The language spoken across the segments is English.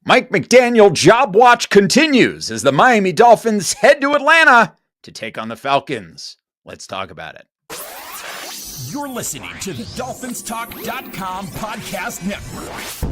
Mike McDaniel job watch continues as the Miami Dolphins head to Atlanta to take on the Falcons. Let's talk about it. You're listening to the DolphinsTalk.com podcast network.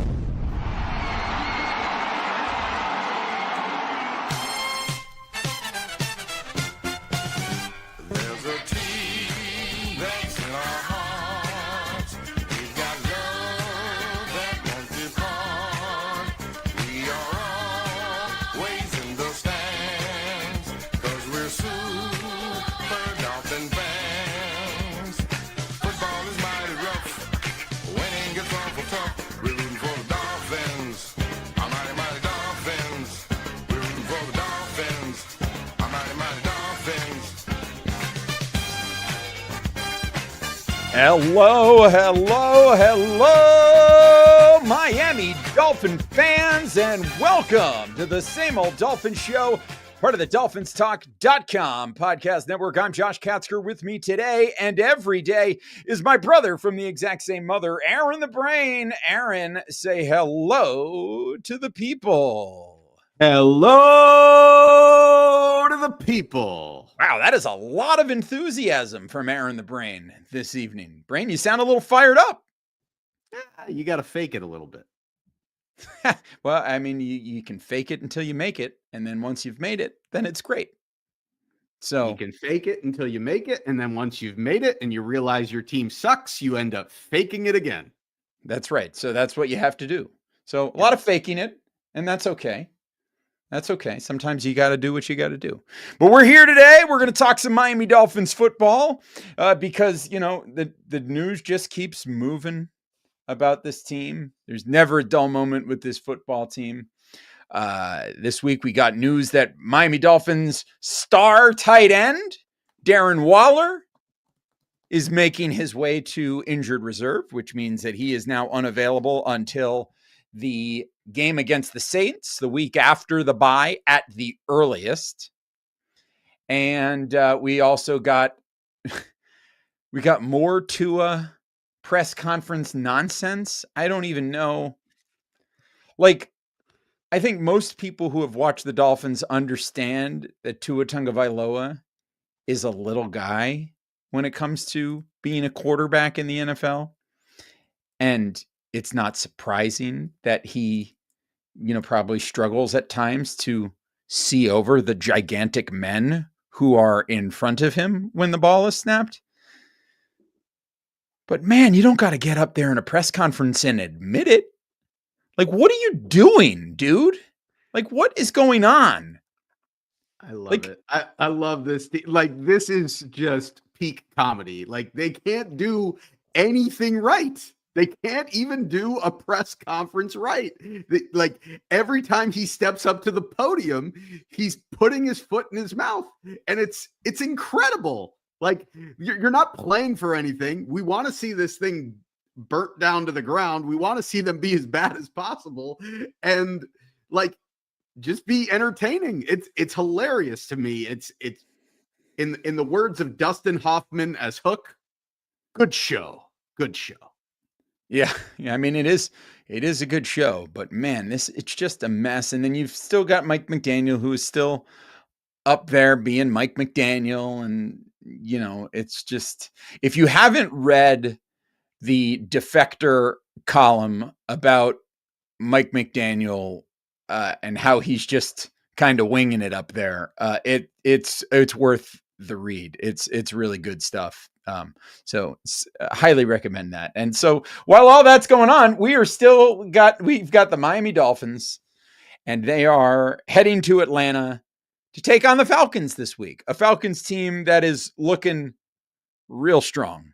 Hello, Miami Dolphin fans, and welcome to the Same Old Dolphins Show, part of the DolphinsTalk.com podcast network. I'm Josh Katzker. With me today and every day is my brother from the exact same mother, Aaron the Brain. Aaron, say hello to the people. Hello to the people. Wow, that is a lot of enthusiasm from Aaron the Brain this evening. Brain, you sound a little fired up. You got to fake it a little bit. Well, I mean, you can fake it until you make it. And then once you've made it, then it's great. So you can fake it until you make it. And then once you've made it and you realize your team sucks, you end up faking it again. That's right. So that's what you have to do. So a lot of faking it, and that's okay. That's okay. Sometimes you got to do what you got to do. But we're here today. We're going to talk some Miami Dolphins football because, you know, the news just keeps moving about this team. There's never a dull moment with this football team. This week we got news that Miami Dolphins star tight end Darren Waller is making his way to injured reserve, which means that he is now unavailable until the game against the Saints the week after the bye at the earliest. And we also got more Tua press conference nonsense. I don't even know. Like, I think most people who have watched the Dolphins understand that Tua Tagovailoa is a little guy when it comes to being a quarterback in the NFL. And it's not surprising that he, probably struggles at times to see over the gigantic men who are in front of him when the ball is snapped. But man, you don't got to get up there in a press conference and admit it. Like, what are you doing, dude? Like, what is going on? I love it. I love this. Like, this is just peak comedy. Like, they can't do anything right. They can't even do a press conference right. Like, every time he steps up to the podium, he's putting his foot in his mouth. And it's incredible. Like, you're not playing for anything. We want to see this thing burnt down to the ground. We want to see them be as bad as possible. And, like, just be entertaining. It's hilarious to me. It's in the words of Dustin Hoffman as Hook, good show. Good show. Yeah. I mean, it is a good show, but man, it's just a mess. And then you've still got Mike McDaniel, who is still up there being Mike McDaniel. And, it's just, if you haven't read the Defector column about Mike McDaniel and how he's just kind of winging it up there, it's worth the read. It's really good stuff. So highly recommend that. And so while all that's going on, we've got the Miami Dolphins, and they are heading to Atlanta to take on the Falcons this week, a Falcons team that is looking real strong.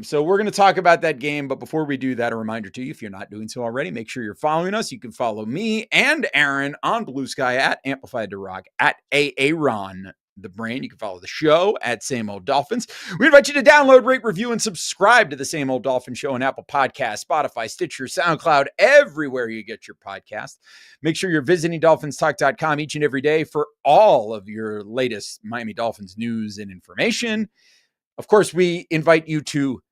So we're going to talk about that game. But before we do that, a reminder to you, if you're not doing so already, make sure you're following us. You can follow me and Aaron on Blue Sky at Amplified to Rock at Aaron the Brain. You can follow the show at Same Old Dolphins. We invite you to download, rate, review, and subscribe to the Same Old Dolphin Show on Apple Podcasts, Spotify, Stitcher, SoundCloud, everywhere you get your podcast. Make sure you're visiting DolphinsTalk.com each and every day for all of your latest Miami Dolphins news and information. Of course, we invite you to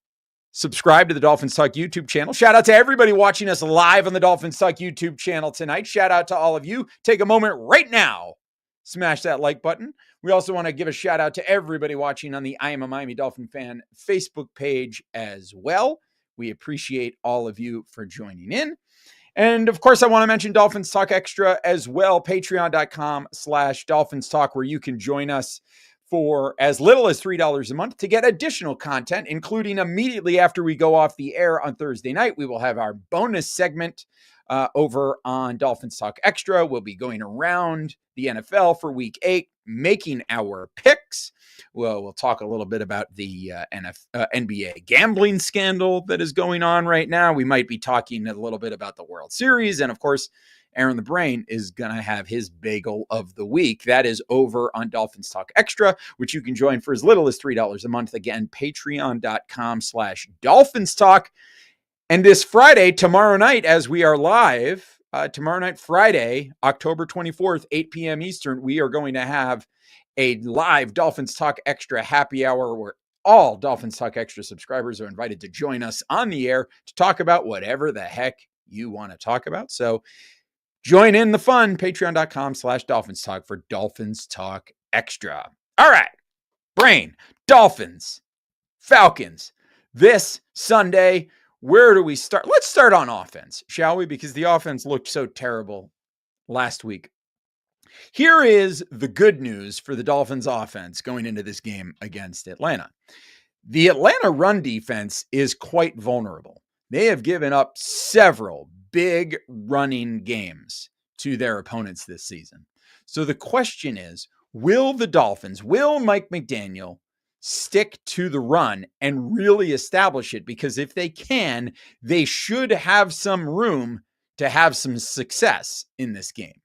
Subscribe to the Dolphins Talk YouTube channel. Shout out to everybody watching us live on the Dolphins Talk YouTube channel tonight. Shout out to all of you. Take a moment right now. Smash that like button. We also want to give a shout out to everybody watching on the I Am a Miami Dolphin Fan Facebook page as well. We appreciate all of you for joining in. And of course, I want to mention Dolphins Talk Extra as well. Patreon.com/Dolphins Talk, where you can join us for as little as $3 a month to get additional content, including immediately after we go off the air on Thursday night. We will have our bonus segment over on Dolphins Talk Extra. We'll be going around the NFL for week 8, making our picks. We'll talk a little bit about the NBA gambling scandal that is going on right now. We might be talking a little bit about the World Series. And of course, Aaron the Brain is going to have his bagel of the week. That is over on Dolphins Talk Extra, which you can join for as little as $3 a month. Again, patreon.com/Dolphins Talk. And this Friday, tomorrow night, as we are live, tomorrow night, Friday, October 24th, 8 p.m. Eastern, we are going to have a live Dolphins Talk Extra happy hour where all Dolphins Talk Extra subscribers are invited to join us on the air to talk about whatever the heck you want to talk about. So join in the fun, patreon.com/Dolphins Talk for Dolphins Talk Extra. All right, Brain, Dolphins, Falcons, this Sunday. Where do we start? Let's start on offense, shall we? Because the offense looked so terrible last week. Here is the good news for the Dolphins offense going into this game against Atlanta. The Atlanta run defense is quite vulnerable. They have given up several big running games to their opponents this season. So the question is, will Mike McDaniel stick to the run and really establish it? Because if they can, they should have some room to have some success in this game.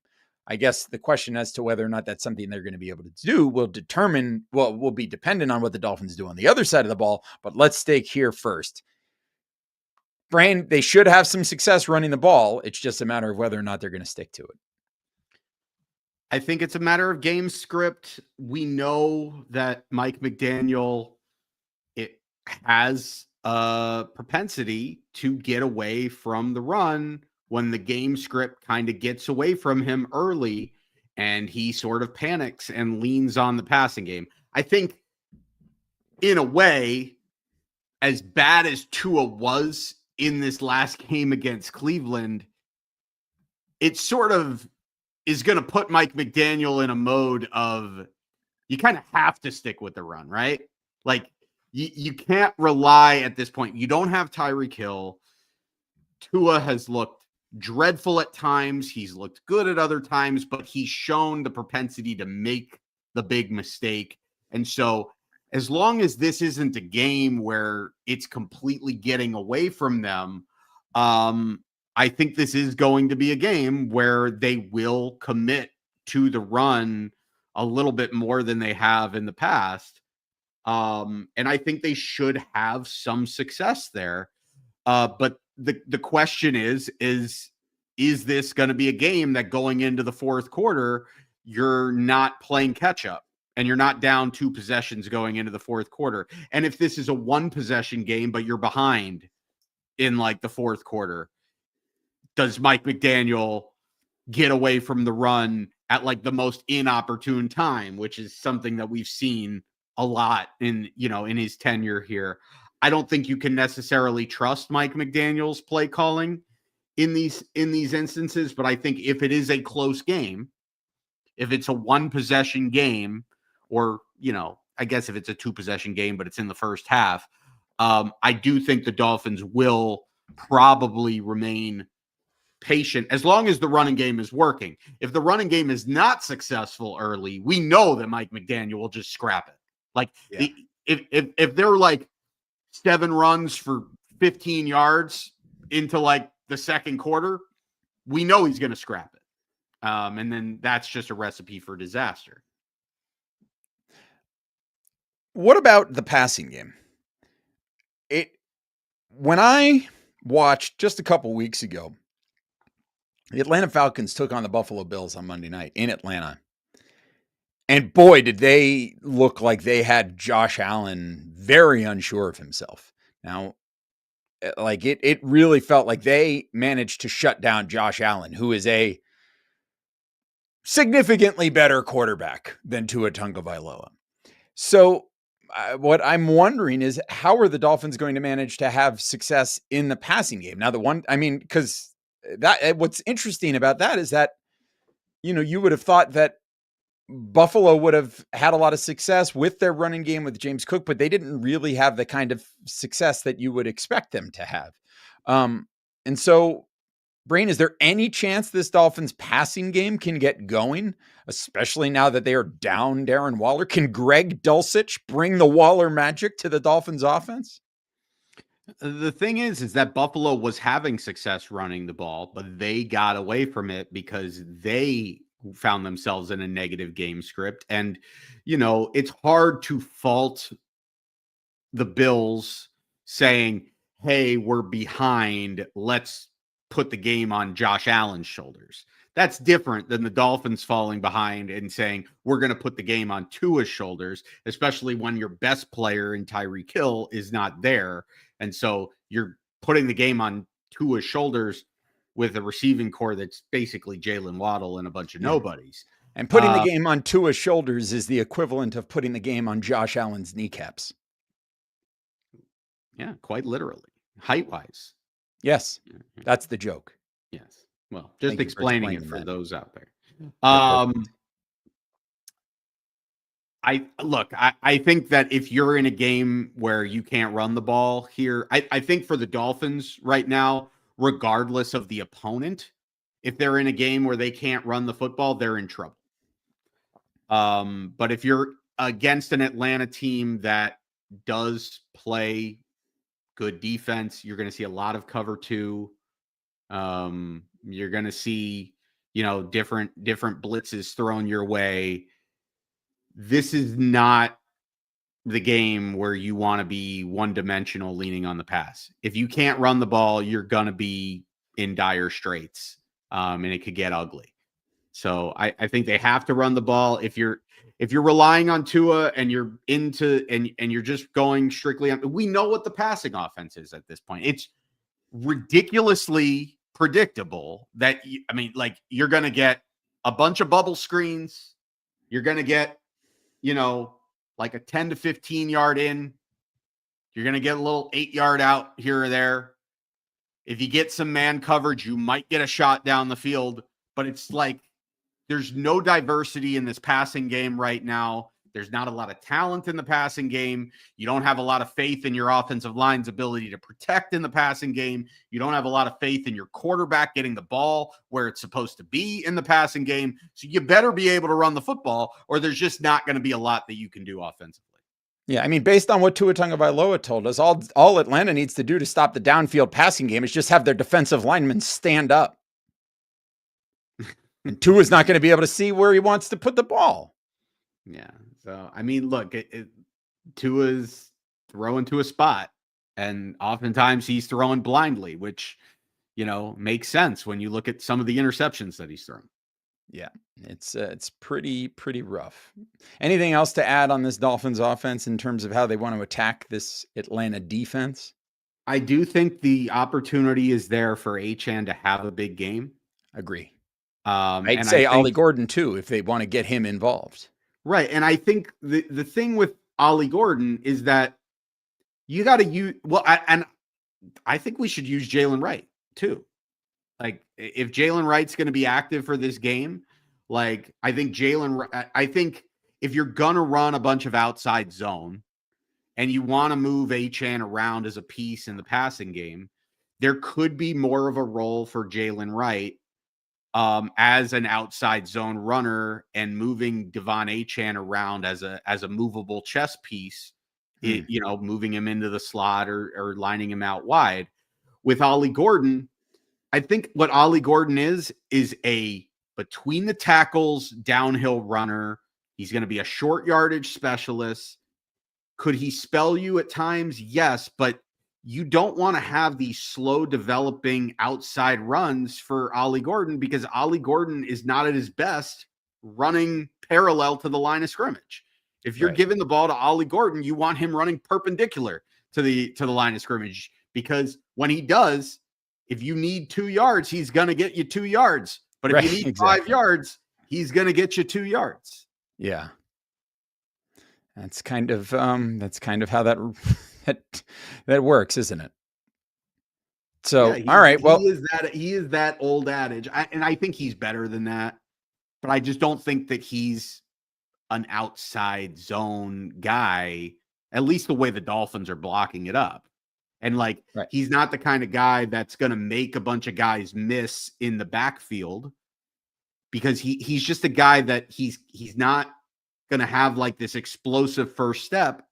I guess the question as to whether or not that's something they're going to be able to do will be dependent on what the Dolphins do on the other side of the ball. But let's stay here first. Brain, they should have some success running the ball. It's just a matter of whether or not they're going to stick to it. I think it's a matter of game script. We know that Mike McDaniel has a propensity to get away from the run when the game script kind of gets away from him early and he sort of panics and leans on the passing game. I think in a way, as bad as Tua was in this last game against Cleveland, it sort of is going to put Mike McDaniel in a mode of you kind of have to stick with the run, right? Like you can't rely at this point. You don't have Tyreek Hill. Tua has looked dreadful at times. He's looked good at other times, but he's shown the propensity to make the big mistake. And so as long as this isn't a game where it's completely getting away from them, I think this is going to be a game where they will commit to the run a little bit more than they have in the past. And I think they should have some success there. But the question is this going to be a game that going into the fourth quarter, you're not playing catch up and you're not down 2 possessions going into the fourth quarter? And if this is a 1 possession game, but you're behind in like the fourth quarter, does Mike McDaniel get away from the run at like the most inopportune time, which is something that we've seen a lot in his tenure here? I don't think you can necessarily trust Mike McDaniel's play calling in these instances, but I think if it is a close game, if it's a 1 possession game, or, I guess if it's a 2 possession game, but it's in the first half, I do think the Dolphins will probably remain patient as long as the running game is working. If the running game is not successful early, we know that Mike McDaniel will just scrap it. Like if they're like 7 runs for 15 yards into like the second quarter, we know he's going to scrap it. And then that's just a recipe for disaster. What about the passing game? When I watched just a couple weeks ago, the Atlanta Falcons took on the Buffalo Bills on Monday night in Atlanta. And boy, did they look like they had Josh Allen very unsure of himself. Now, like it really felt like they managed to shut down Josh Allen, who is a significantly better quarterback than Tua Tagovailoa. So what I'm wondering is, how are the Dolphins going to manage to have success in the passing game? Now, because what's interesting about that is that, you would have thought that Buffalo would have had a lot of success with their running game with James Cook, but they didn't really have the kind of success that you would expect them to have. And so, Brain, is there any chance this Dolphins passing game can get going, especially now that they are down Darren Waller? Can Greg Dulcich bring the Waller magic to the Dolphins offense? The thing is that Buffalo was having success running the ball, but they got away from it because they found themselves in a negative game script. And, it's hard to fault the Bills saying, hey, we're behind, let's put the game on Josh Allen's shoulders. That's different than the Dolphins falling behind and saying, we're going to put the game on Tua's shoulders, especially when your best player in Tyreek Hill is not there. And so you're putting the game on Tua's shoulders with a receiving core that's basically Jalen Waddle and a bunch of nobodies. And putting the game on Tua's shoulders is the equivalent of putting the game on Josh Allen's kneecaps. Yeah, quite literally. Height-wise. Yes, that's the joke. Yes. Well, just explaining it for those out there. I think that if you're in a game where you can't run the ball here, I think for the Dolphins right now, regardless of the opponent, if they're in a game where they can't run the football, they're in trouble. But if you're against an Atlanta team that does play good defense, you're going to see a lot of cover 2. You're going to see, different blitzes thrown your way. This is not the game where you want to be one-dimensional leaning on the pass. If you can't run the ball, you're going to be in dire straits, and it could get ugly. So I think they have to run the ball. If you're relying on Tua and you're and you're just going strictly on, we know what the passing offense is at this point. It's ridiculously predictable that you're going to get a bunch of bubble screens. You're going to get, like a 10 to 15 yard in. You're going to get a little 8-yard out here or there. If you get some man coverage, you might get a shot down the field, but it's like there's no diversity in this passing game right now. There's not a lot of talent in the passing game. You don't have a lot of faith in your offensive line's ability to protect in the passing game. You don't have a lot of faith in your quarterback getting the ball where it's supposed to be in the passing game. So you better be able to run the football, or there's just not going to be a lot that you can do offensively. Yeah, based on what Tua Tagovailoa told us, all Atlanta needs to do to stop the downfield passing game is just have their defensive linemen stand up. And Tua's not going to be able to see where he wants to put the ball. Yeah. So, look, Tua's throwing to a spot, and oftentimes he's throwing blindly, which, makes sense when you look at some of the interceptions that he's thrown. Yeah, it's pretty rough. Anything else to add on this Dolphins offense in terms of how they want to attack this Atlanta defense? I do think the opportunity is there for Achane to have a big game. Agree. I'd say Ollie Gordon too, if they want to get him involved. Right. And I think the thing with Ollie Gordon is that you got to use, I think we should use Jalen Wright too. Like, if Jalen Wright's going to be active for this game, I think if you're going to run a bunch of outside zone and you want to move Achane around as a piece in the passing game, there could be more of a role for Jalen Wright as an outside zone runner and moving Devon Achane around as a movable chess piece, moving him into the slot or lining him out wide. With Ollie Gordon, I think what Ollie Gordon is a between the tackles downhill runner. He's going to be a short yardage specialist. Could he spell you at times? Yes, but you don't want to have these slow developing outside runs for Ollie Gordon, because Ollie Gordon is not at his best running parallel to the line of scrimmage. If you're giving the ball to Ollie Gordon, you want him running perpendicular to the line of scrimmage, because when he does, if you need 2 yards, he's going to get you 2 yards. But if you need 5 yards, he's going to get you 2 yards. Yeah. That's kind of how that works, isn't it? So, Yeah, all right. Well, he is that old adage. And I think he's better than that, but I just don't think that he's an outside zone guy, at least the way the Dolphins are blocking it up. And like, he's not the kind of guy that's going to make a bunch of guys miss in the backfield, because he's just a guy that he's not going to have like this explosive first step.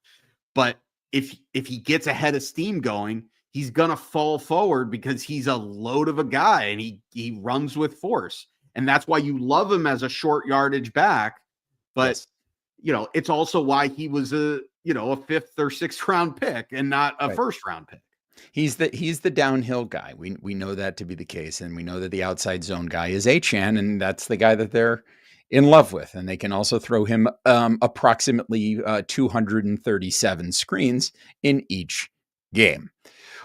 But if he gets a head of steam going, he's going to fall forward because he's a load of a guy and he runs with force. And that's why you love him as a short yardage back. But, it's also why he was a 5th or 6th round pick and not a 1st round pick. He's the downhill guy. We know that to be the case. And we know that the outside zone guy is Achane, and that's the guy that they're in love with. And they can also throw him approximately 237 screens in each game.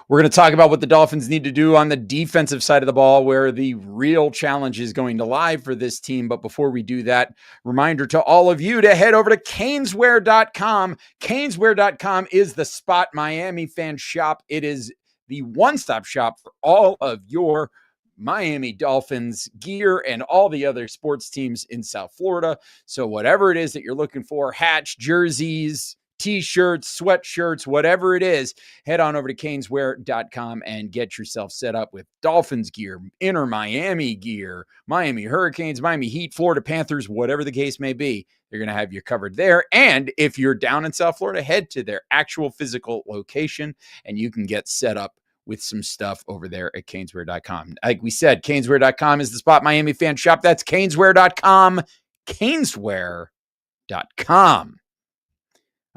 We're going to talk about what the Dolphins need to do on the defensive side of the ball, where the real challenge is going to lie for this team. But before we do that, reminder to all of you to head over to caneswear.com. Caneswear.com is the spot Miami fan shop. It is the one-stop shop for all of your Miami Dolphins gear and all the other sports teams in South Florida. So whatever it is that you're looking for, hats, jerseys, T-shirts, sweatshirts, whatever it is, head on over to caneswear.com and get yourself set up with Dolphins gear, Inter Miami gear, Miami Hurricanes, Miami Heat, Florida Panthers, whatever the case may be. They're going to have you covered there. And if you're down in South Florida, head to their actual physical location and you can get set up with some stuff over there at caneswear.com. Like we said, caneswear.com is the spot Miami fan shop. That's caneswear.com, caneswear.com.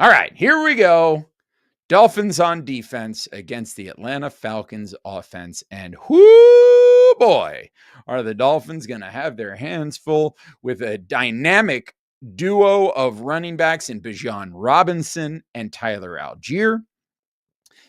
All right, here we go. Dolphins on defense against the Atlanta Falcons offense. And whoo boy, are the Dolphins going to have their hands full with a dynamic duo of running backs in Bijan Robinson and Tyler Algier.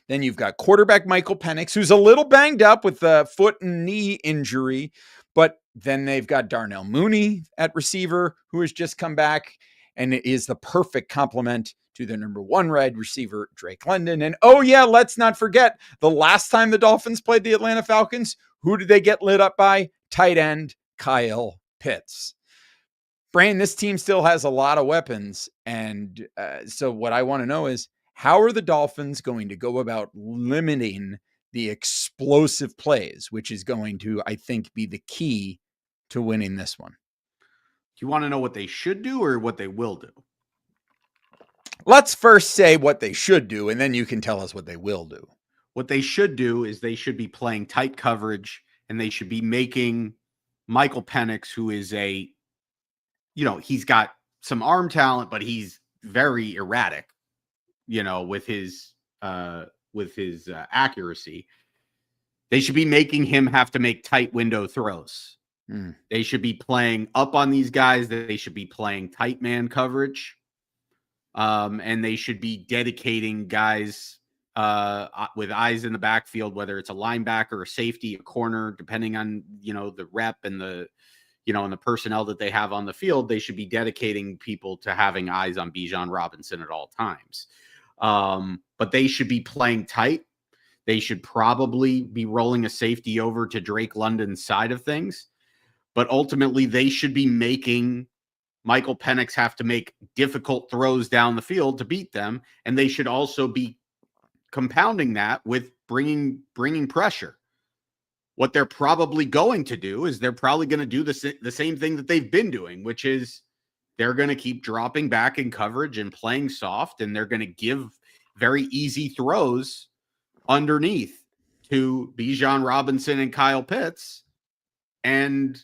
Then you've got quarterback Michael Penix, who's a little banged up with a foot and knee injury. But then they've got Darnell Mooney at receiver, who has just come back and it is the perfect complement to their number 1 wide receiver, Drake London. And oh yeah, let's not forget, the last time the Dolphins played the Atlanta Falcons, who did they get lit up by? Tight end Kyle Pitts. Brain, this team still has a lot of weapons. And so what I want to know is, how are the Dolphins going to go about limiting the explosive plays, which is going to, I think, be the key to winning this one? Do you want to know what they should do or what they will do? Let's first say what they should do, and then you can tell us what they will do. What they should do is they should be playing tight coverage, and they should be making Michael Penix, who is he's got some arm talent, but he's very erratic, with his accuracy. They should be making him have to make tight window throws. They should be playing up on these guys. They should be playing tight man coverage. And they should be dedicating guys with eyes in the backfield, whether it's a linebacker, a safety, a corner, depending on, the rep and the personnel that they have on the field. They should be dedicating people to having eyes on Bijan Robinson at all times. But they should be playing tight. They should probably be rolling a safety over to Drake London's side of things. But ultimately, they should be making Michael Penix have to make difficult throws down the field to beat them. And they should also be compounding that with bringing pressure. What they're probably going to do is they're probably going to do the same thing that they've been doing, which is they're going to keep dropping back in coverage and playing soft, and they're going to give very easy throws underneath to Bijan Robinson and Kyle Pitts. And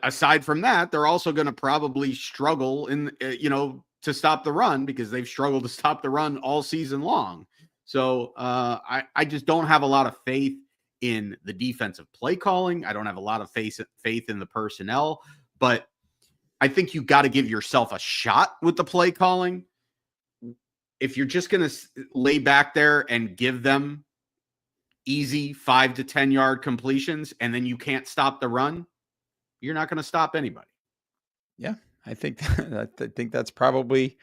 aside from that, they're also going to probably struggle to stop the run, because they've struggled to stop the run all season long. So I just don't have a lot of faith in the defensive play calling. I don't have a lot of faith in the personnel, but I think you got to give yourself a shot with the play calling. if you're just going to lay back there and give them easy 5 to 10 yard completions, and then you can't stop the run, you're not going to stop anybody. Yeah, I think that's probably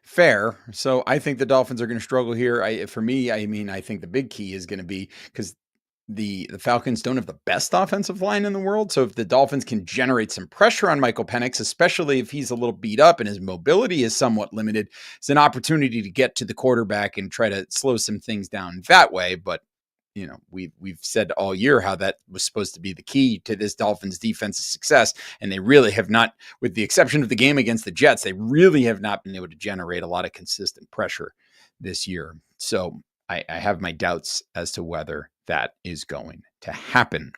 fair. So I think the Dolphins are going to struggle here. I think the big key is going to be because the Falcons don't have the best offensive line in the world. So if the Dolphins can generate some pressure on Michael Penix, especially if he's a little beat up and his mobility is somewhat limited, it's an opportunity to get to the quarterback and try to slow some things down that way. But we've said all year how that was supposed to be the key to this Dolphins defense's success. And they really have not, with the exception of the game against the Jets, they really have not been able to generate a lot of consistent pressure this year. So I have my doubts as to whether that is going to happen.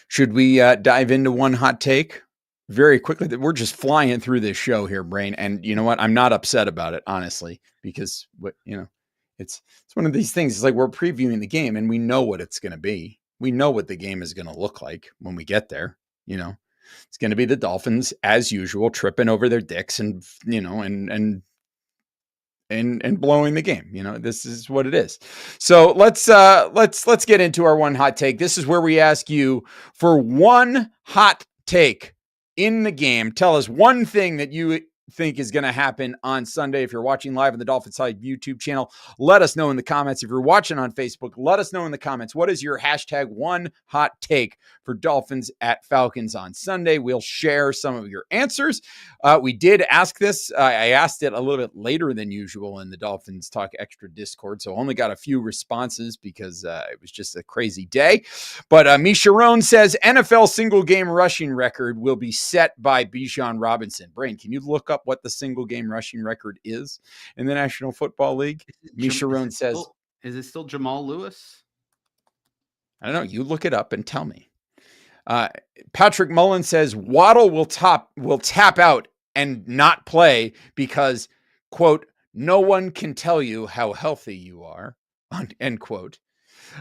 Should we dive into one hot take very quickly? We're just flying through this show here, Brain. And you know what? I'm not upset about it, honestly, because it's one of these things. It's like we're previewing the game and we know what it's going to be. We know what the game is going to look like when we get there. It's going to be the Dolphins as usual, tripping over their dicks and blowing the game. This is what it is. So let's get into our one hot take. This is where we ask you for one hot take in the game. Tell us one thing that you think is going to happen on Sunday. If you're watching live on the DolphinsTalk YouTube channel, let us know in the comments. If you're watching on Facebook, let us know in the comments. What is your hashtag one hot take for Dolphins at Falcons on Sunday? We'll share some of your answers. We did ask this. I asked it a little bit later than usual in the Dolphins Talk Extra Discord, so only got a few responses because it was just a crazy day. But Misha Rohn says NFL single game rushing record will be set by Bijan Robinson. Brain, can you look up what the single game rushing record is in the National Football League? Misha Rohn says, is it still Jamal Lewis? I don't know. You look it up and tell me. Patrick Mullen says Waddle will tap out and not play because, quote, no one can tell you how healthy you are, end quote.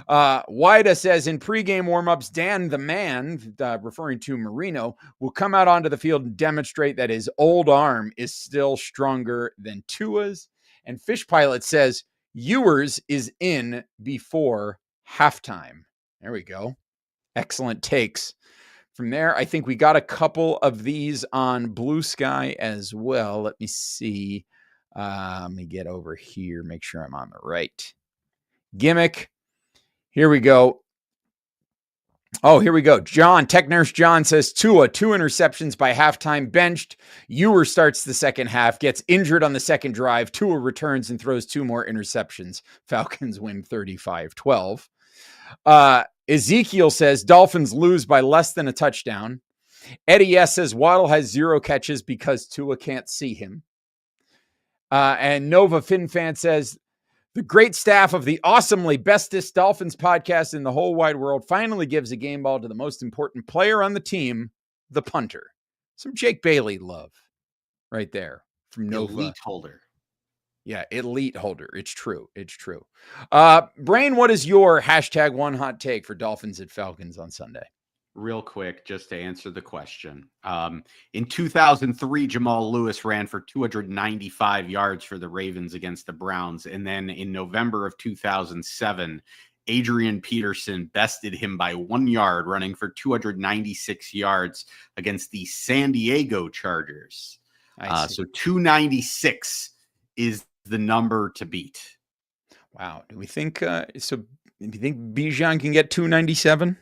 Wida says in pregame warmups, Dan the man, referring to Marino, will come out onto the field and demonstrate that his old arm is still stronger than Tua's. And Fish Pilot says Ewers is in before halftime. There we go. Excellent takes. From there, I think we got a couple of these on Blue Sky as well. Let me see. Let me get over here, make sure I'm on the right gimmick. Here we go. Oh, here we go. John, Tech Nurse John says Tua, 2 interceptions by halftime, benched. Ewer starts the second half, gets injured on the second drive. Tua returns and throws 2 more interceptions. Falcons win 35-12. Ezekiel says Dolphins lose by less than a touchdown. Eddie S says Waddle has 0 catches because Tua can't see him. And Nova FinFan says the great staff of the awesomely bestest Dolphins podcast in the whole wide world finally gives a game ball to the most important player on the team, the punter. Some Jake Bailey love right there from Nova. Elite holder. Yeah, elite holder. It's true. It's true. Brain, what is your hashtag one hot take for Dolphins at Falcons on Sunday? Real quick, just to answer the question. In 2003, Jamal Lewis ran for 295 yards for the Ravens against the Browns. And then in November of 2007, Adrian Peterson bested him by 1 yard, running for 296 yards against the San Diego Chargers. So 296 is the number to beat. Wow. Do we think do you think Bijan can get 297?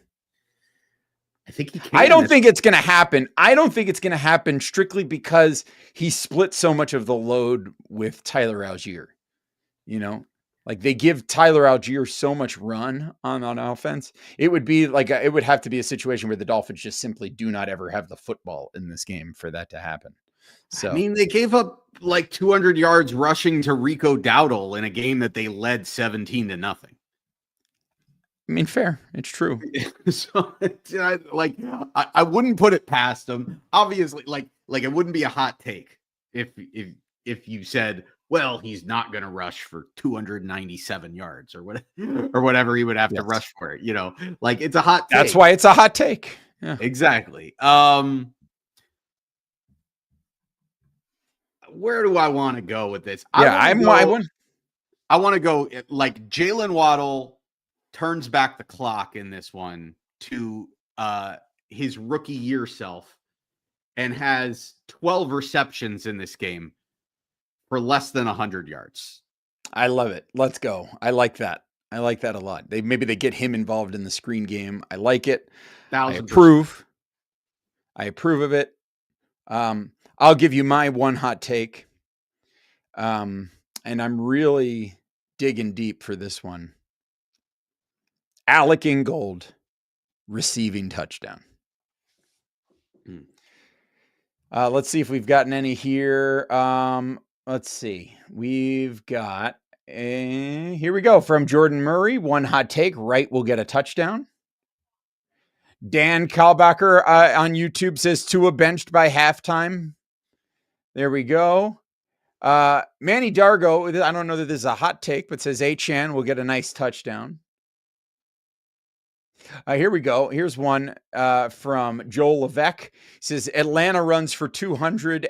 I think he can. I don't think it's going to happen. I don't think it's going to happen strictly because he split so much of the load with Tyler Algier. Like they give Tyler Algier so much run on offense. It would be like it would have to be a situation where the Dolphins just simply do not ever have the football in this game for that to happen. So I mean, they gave up like 200 yards rushing to Rico Dowdle in a game that they led 17-0. I mean, fair. It's true. So, I wouldn't put it past them. Obviously, like it wouldn't be a hot take if you said, well, he's not going to rush for 297 yards or whatever he would have to rush for it. Like it's a hot take. That's why it's a hot take. Yeah. Exactly. where do I want to go with this? I want to go like Jalen Waddle turns back the clock in this one to his rookie year self and has 12 receptions in this game for less than 100 yards. I love it. Let's go. I like that. I like that a lot. Maybe they get him involved in the screen game. I like it. 1,000%. I approve of it. I'll give you my one hot take. And I'm really digging deep for this one. Alec Ingold receiving touchdown. Let's see if we've gotten any here. Let's see. We've got here we go from Jordan Murray. One hot take. Wright will get a touchdown. Dan Kalbacher on YouTube says Tua benched by halftime. There we go. Manny Dargo, I don't know that this is a hot take, but says Achane will get a nice touchdown. Here we go. Here's one from Joel Levesque. He says Atlanta runs for 200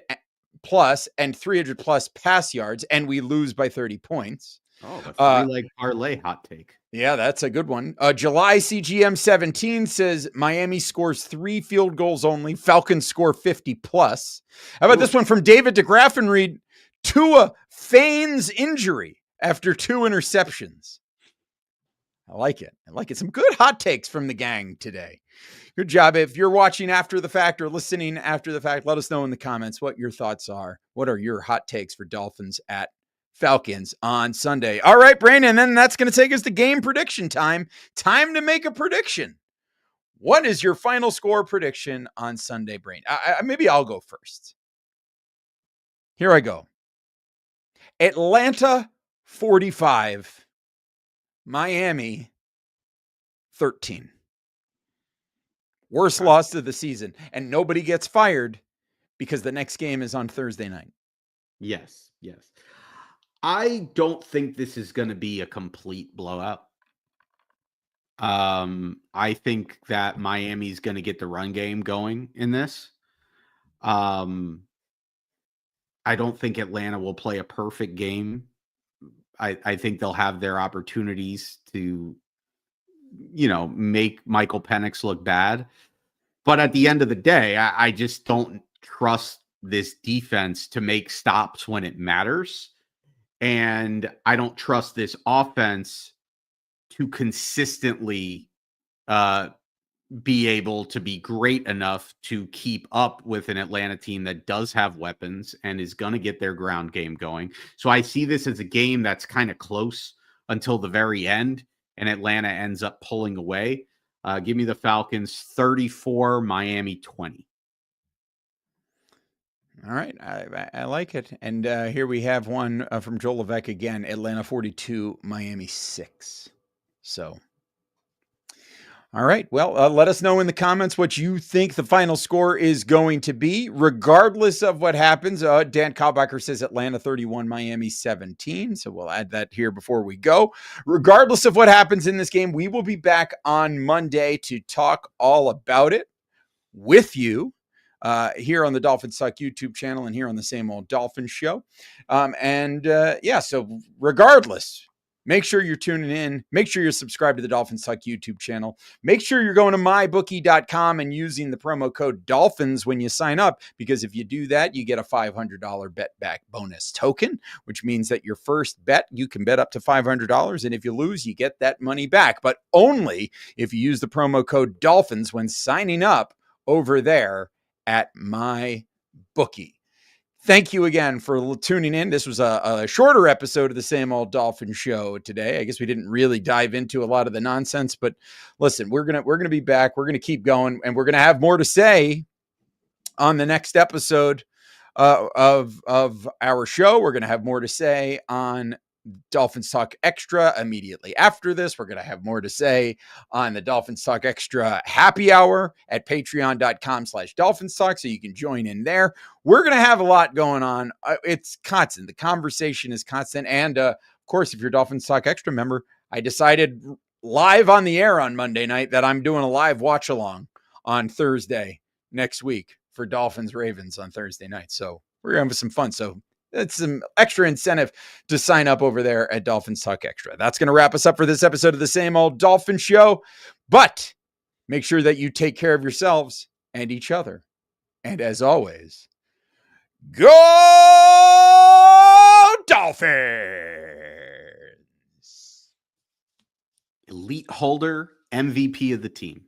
plus and 300 plus pass yards, and we lose by 30 points. Oh, the three-leg parlay hot take. Yeah, that's a good one. July CGM 17 says Miami scores 3 field goals only. Falcons score 50 plus. How about this one from David DeGraffenreid? Tua feigns injury after 2 interceptions. I like it. I like it. Some good hot takes from the gang today. Good job. If you're watching after the fact or listening after the fact, let us know in the comments what your thoughts are. What are your hot takes for Dolphins at Falcons on Sunday? All right, Brandon, then that's going to take us to game prediction time. Time to make a prediction. What is your final score prediction on Sunday, Brandon? Maybe I'll go first. Here I go. Atlanta 45, Miami 13. Worst loss of the season. And nobody gets fired because the next game is on Thursday night. Yes. I don't think this is going to be a complete blowout. I think that Miami's going to get the run game going in this. I don't think Atlanta will play a perfect game. I think they'll have their opportunities to, make Michael Penix look bad. But at the end of the day, I just don't trust this defense to make stops when it matters. And I don't trust this offense to consistently be able to be great enough to keep up with an Atlanta team that does have weapons and is going to get their ground game going. So I see this as a game that's kind of close until the very end, and Atlanta ends up pulling away. Give me the Falcons 34, Miami 20. All right. I like it. And here we have one from Joel Levesque again, Atlanta 42, Miami 6. So, all right. Well, let us know in the comments what you think the final score is going to be. Regardless of what happens, Dan Kalbacher says Atlanta 31, Miami 17. So we'll add that here before we go. Regardless of what happens in this game, we will be back on Monday to talk all about it with you. Here on the DolphinsTalk YouTube channel and here on the Same Old Dolphins Show. So regardless, make sure you're tuning in. Make sure you're subscribed to the DolphinsTalk YouTube channel. Make sure you're going to mybookie.com and using the promo code Dolphins when you sign up, because if you do that, you get a $500 bet back bonus token, which means that your first bet, you can bet up to $500. And if you lose, you get that money back, but only if you use the promo code Dolphins when signing up over there at my bookie. Thank you again for tuning in. This was a shorter episode of the Same Old Dolphins Show today. I guess we didn't really dive into a lot of the nonsense, but listen, we're gonna be back. We're gonna keep going, and we're gonna have more to say on the next episode of our show. We're gonna have more to say on Dolphins Talk Extra immediately after this. We're going to have more to say on the Dolphins Talk Extra happy hour at patreon.com/Dolphins Talk. So you can join in there. We're going to have a lot going on. It's constant. The conversation is constant. And of course, if you're a Dolphins Talk Extra member, I decided live on the air on Monday night that I'm doing a live watch along on Thursday next week for Dolphins Ravens on Thursday night. So we're going to have some fun. So That's some extra incentive to sign up over there at Dolphins Talk Extra. That's going to wrap us up for this episode of the Same Old Dolphin Show. But make sure that you take care of yourselves and each other. And as always, go Dolphins! Elite holder, MVP of the team.